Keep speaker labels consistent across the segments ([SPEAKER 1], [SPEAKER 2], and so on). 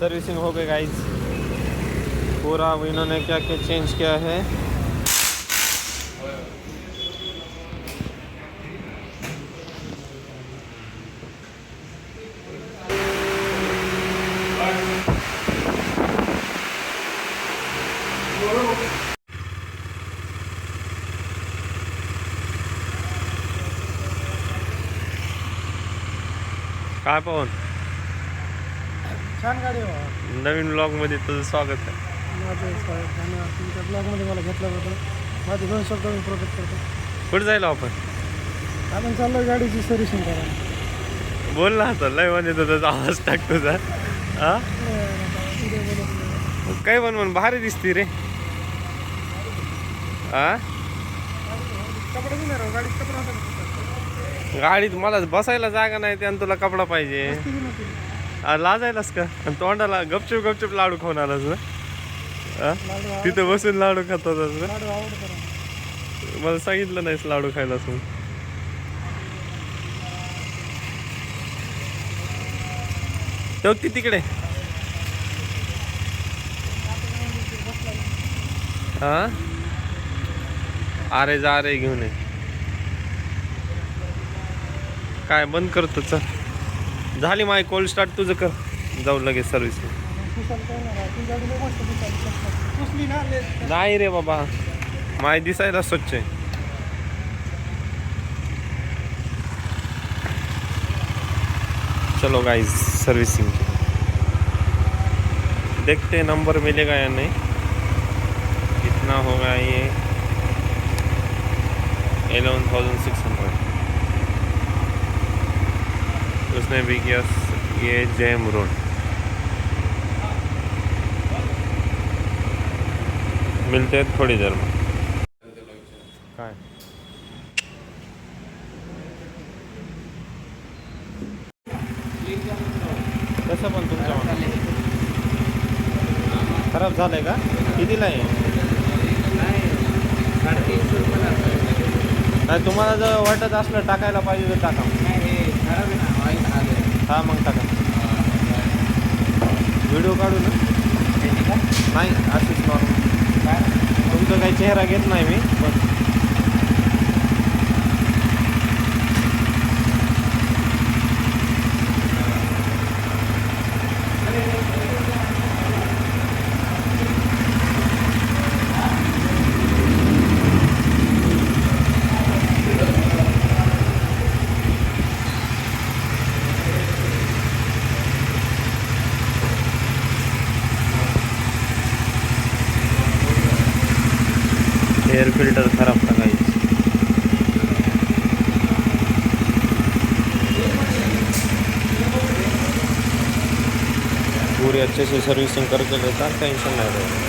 [SPEAKER 1] Servicing हो गई guys पूरा। अब इन्होंने क्या क्या चेंज किया है। काय पवन
[SPEAKER 2] छान गाडी
[SPEAKER 1] नवीन ब्लॉग मध्ये तुझं स्वागत आहे.
[SPEAKER 2] धन्यवाद. तुमच्या ब्लॉगमध्ये मला घेतल्याबद्दल माझे 2 शब्द मी प्रोटेक्ट करतो.
[SPEAKER 1] कुठे जायला आपण
[SPEAKER 2] चाललो गाडीची सर्व्हिसिंग करायला.
[SPEAKER 1] बोल ना आता लय म्हणजे तुझा आवाज टाक तुझा. हा काय म्हण भारी दिसती रे. हा
[SPEAKER 2] कपडा घेऊन राव गाडीत कपडा होता.
[SPEAKER 1] गाडीत मला बसायला जागा नाही त्यानं तुला कपडा पाहिजे. लाजायलास का आणि तोंडाला गपचूप गपचूप लाडू खाऊन आलास ना. तिथं बसून लाडू खात होतास ना. मला सांगितलं नाहीस लाडू खायला असून. तो ती तिकडे हा अरे जा रे घेऊन ये. काय बंद करतो चल. झाली माय कोल्ड स्टार्ट तुझं कर जाऊ लगेच सर्व्हिस. नाही रे बाबा माय दिसायला स्वच्छ आहे. चलो गाइस सर्विसिंग देखते नंबर मिलेगा या नहीं. कितना होगा ये 11,600. उसने भी किया ये जैम रोड. मिलते हैं थोड़ी देर में. काय कसं पण तुमच्या खराब झालंय का. कितीला आहे. नाही तुम्हाला जर वाटत असलं टाकायला पाहिजे तर टाका. हा मग टाका. व्हिडिओ काढू ना. नाही अशीच नॉर्मल. तुमचा काही चेहरा घेत नाही मी पण. एयर फिल्टर खराब था गाइस. पूरी अच्छे से सर्विसिंग करके लेता टेंशन नहीं रहेगा.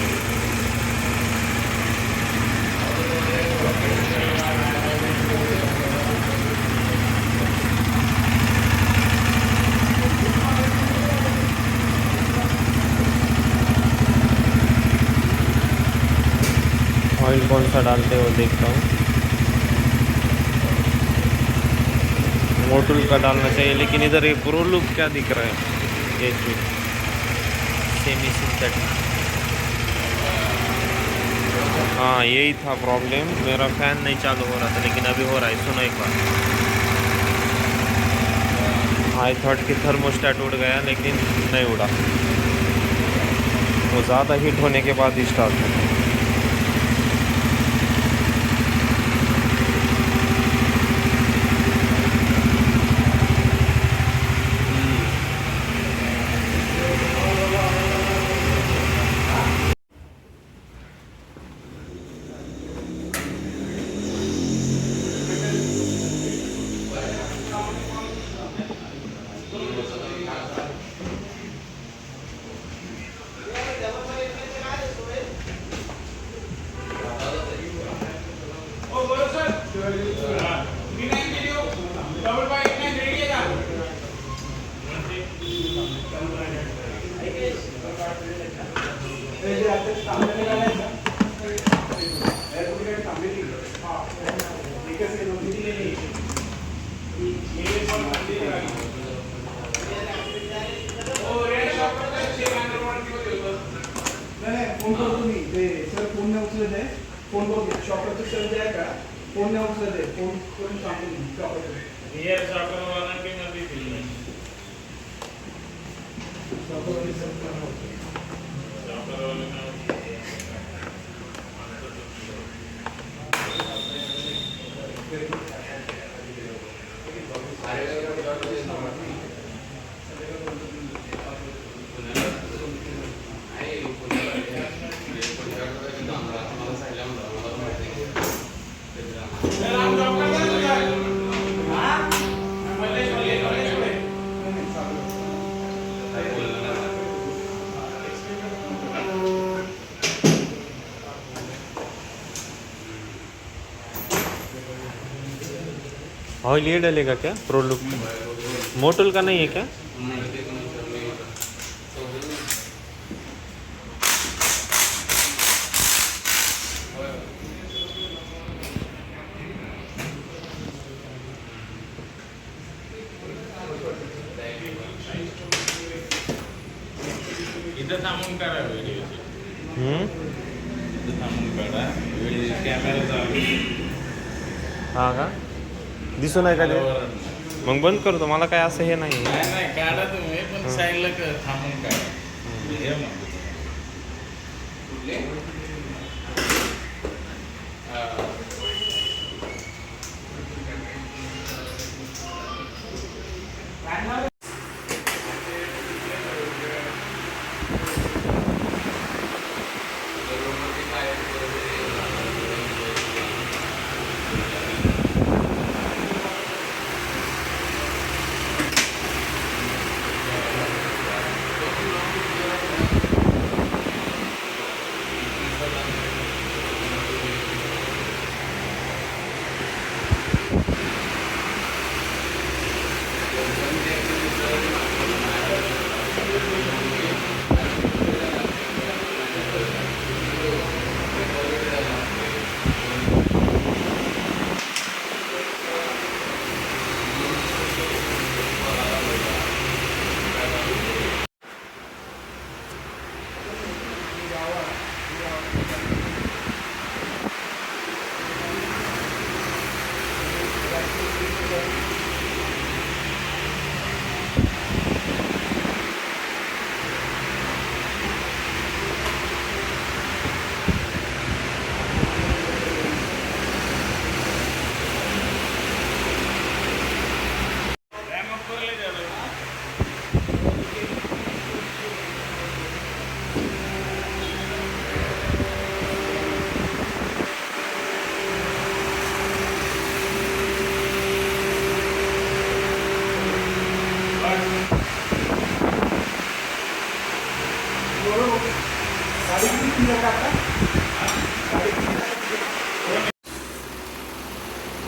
[SPEAKER 1] ऑयल कौन सा डालते हो देखता हूँ. मोटूल का डालना चाहिए लेकिन इधर ये प्रो लुक क्या दिख रहा है. ये सेमी सिंथेटिक. हाँ यही था प्रॉब्लम. मेरा फैन नहीं चालू हो रहा था लेकिन अभी हो रहा है. सुनो एक बार. आई थॉट कि थर्मोस्टेट उड़ गया लेकिन नहीं उड़ा. वो ज़्यादा हीट होने के बाद ही स्टार्ट होता.
[SPEAKER 3] फोन करतो मी ते सर फोन नाही उचलत आहे फोन करून शॉपरचे सर जे आहे का फोन नाही उचलत आहे फोन करून सांगतो मी शॉपरचे शॉपरवाले सर
[SPEAKER 1] ऑयल ये डलेगा क्या प्रो लुक मोटल का नहीं है क्या?
[SPEAKER 4] इथं थांबून करा व्हिडिओ इथं थांबून काढा व्हिडिओ कॅमेरा चालू
[SPEAKER 1] हा का दिसून आहे का ते? मग बंद करतो मला काय असं हे नाही
[SPEAKER 4] नाही काढा तुम्ही पण साईडला थांबून काढा हे म्हणतो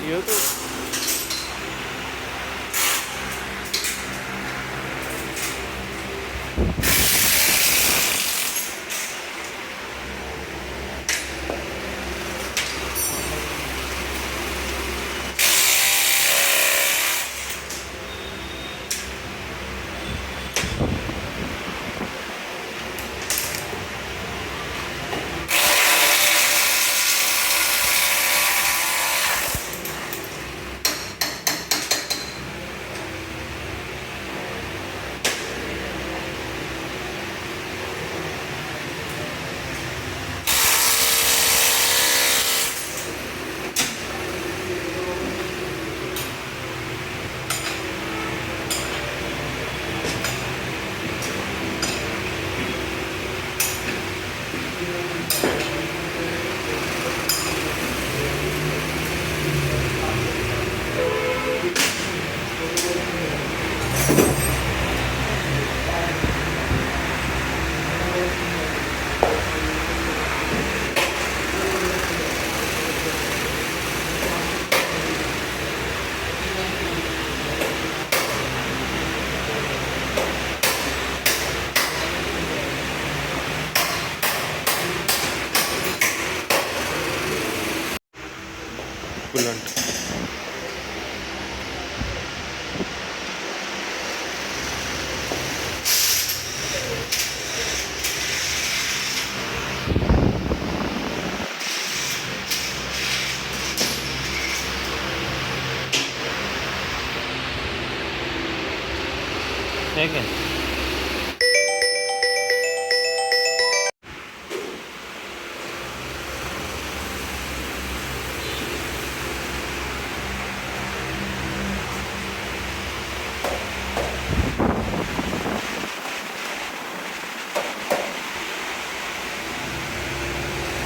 [SPEAKER 1] ये तो कूलंट ठीक आहे.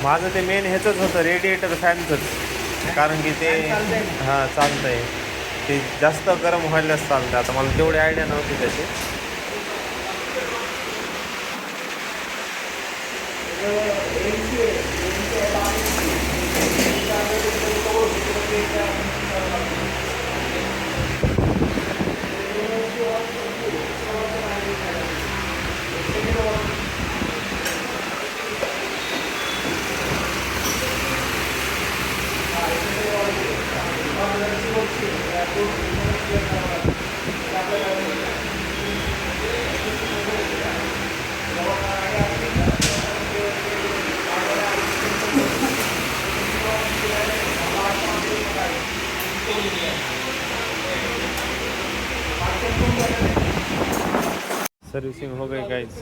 [SPEAKER 1] माझं ते मेन ह्याचंच होतं, रेडिएटर फॅनचंच. कारण की ते हां चालतं आहे, ते जास्त गरम व्हायलाच चालतं. आता मला तेवढी आयडिया नव्हती त्याची. सर्व्हिसिंग हो गई गाईज.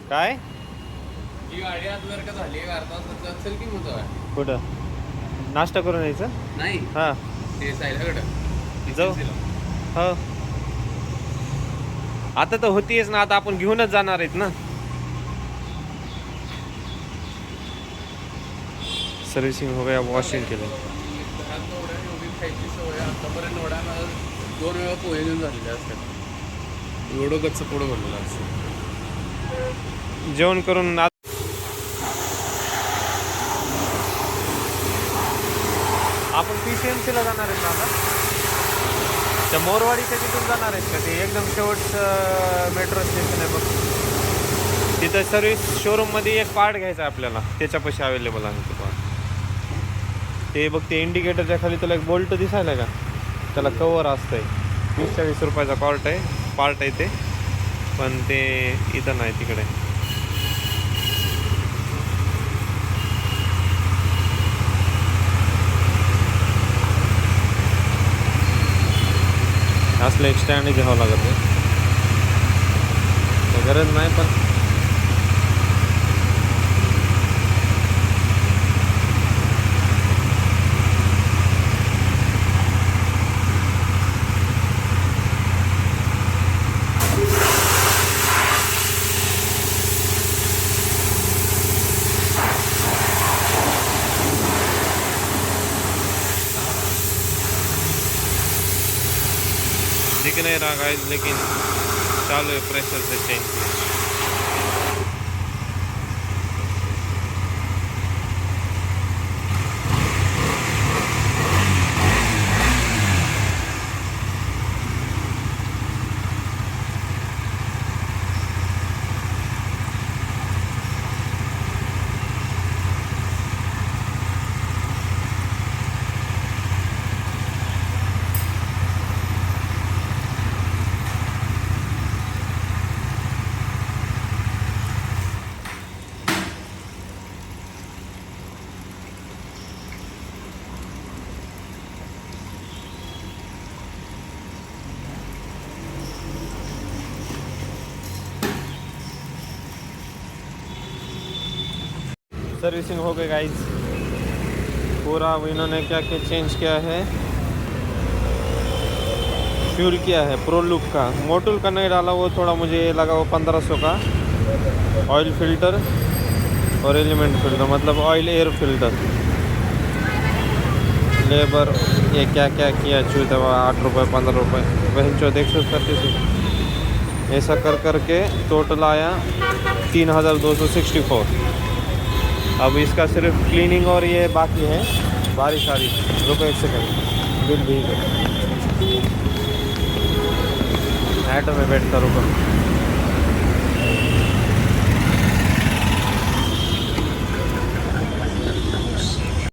[SPEAKER 1] काय
[SPEAKER 4] ही गाडी आज जर का झाली एक अर्धा तास असेल की मग
[SPEAKER 1] कुठं नाश्ता करून यायचं?
[SPEAKER 4] नाही
[SPEAKER 1] हां
[SPEAKER 4] ते साईडकडं
[SPEAKER 1] जाऊ. हो आता तर होतीच ना, आता आपण घेऊनच जाणार आहेत ना. सर्व्हिसिंग हो गया, वॉशिंग केलं.
[SPEAKER 4] एवढी खायची सवय आतापर्यंत एवढ्या मला 2 वेळा पोहे घेऊन झालेले असतात. एवढं गच्च पुढं भरलेलं असतं.
[SPEAKER 1] जेवण करून आपण PCMC ला जाणार आहेत ना आता. त्या मोरवाडीच्या तिथून जाणार आहेत का? ते एकदम शेवटचं मेट्रो स्टेशन आहे बघ, तिथं सर्व्हिस शोरूममध्ये एक पार्ट घ्यायचा आहे आपल्याला, त्याच्यापाशी अवेलेबल आहे तो पार्ट. ते बघ ते इंडिकेटरच्या खाली तुला एक बोल्ट दिसायला का, त्याला कवर असतंय. 20-40 रुपयाचा पार्ट आहे ते, पण ते इथं नाही, तिकडे. असलं एक स्टँड घ्यावं लागत आहे, गरज नाही पण दिख नहीं रहा गाइस, लेकिन चालू है प्रेशर से चेंज. सर्विसिंग हो गई गाइस पूरा. इन्होंने क्या क्या चेंज किया है, फ्यूल किया है प्रो लुक का, मोटुल का नहीं डाला, वो थोड़ा मुझे लगा वो 1500 का. ऑयल फिल्टर और एलिमेंट फिल्टर, मतलब ऑयल एयर फिल्टर. लेबर ये क्या क्या किया, चूहे दवा 8 रुपये 15 रुपये, वही 136. ऐसा कर करके टोटल आया 3264. अब इसका सिर्फ क्लीनिंग और ये बाकी है. बारिश आ रही, रुको एक सेकंड, बिल भी ऑटो में बैठता रुको.